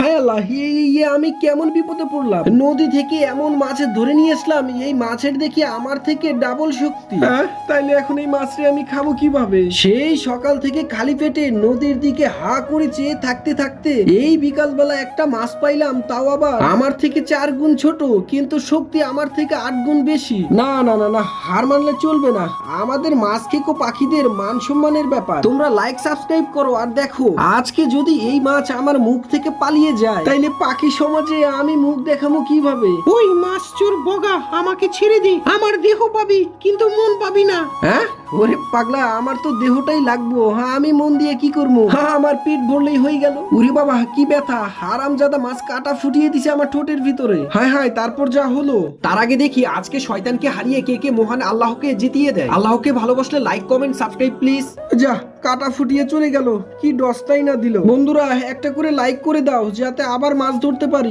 হায় আল্লাহ, আমি কেমন বিপদে পড়লাম। নদী থেকে এমন মাছ ধরে নিয়ে আসলাম, এই মাছের দেখি আমার থেকে ডাবল শক্তি। তাইলে এখন এই মাছটা আমি খাবো কিভাবে? সেই সকাল থেকে খালি পেটে নদীর দিকে হা করে চেয়ে থাকতে থাকতে এই বিকাল বেলা একটা মাছ পাইলাম, তাও আবার আমার থেকে 4 গুণ ছোট, কিন্তু শক্তি আমার থেকে 8 গুণ বেশি। না না না না, হার মানলে চলবে না। আমাদের মাছ খেকো পাখিদের মান সম্মানের ব্যাপার। তোমরা লাইক সাবস্ক্রাইব করো আর দেখো, আজকে যদি এই মাছ আমার মুখ থেকে পালিয়ে যায়, তাইলে পাখি সমাজে আমি মুখ দেখাবো কিভাবে? ওই মাছ চোর বগা, আমাকে ছেড়ে দি। আমার দেহ পাবি কিন্তু মন পাবি না। হ্যাঁ, ওরে পাগলা, আমার তো দেহটাই লাগবো। হ্যাঁ, আমি মন দিয়ে কি করবো? হ্যাঁ, আমার পেট ভরলেই হয়ে গেল। উরি বাবা, কি ব্যথা! হারামজাদা মাছ কাটা ফুটিয়ে দিছে আমার ঠোঁটের ভিতরে। হায় হায়, তারপর যা হলো। তার আগে দেখি আজকে শয়তানকে হারিয়ে কে কে মহান আল্লাহকে জিতিয়ে দেয়। আল্লাহকে ভালোবাসলে লাইক কমেন্ট সাবস্ক্রাইব প্লিজ। যা, কাটা ফুটিয়ে চলে গেল, কি ডসটাই না দিল। বন্ধুরা, একটা করে লাইক করে দাও যাতে আবার মাছ ধরতে পারি।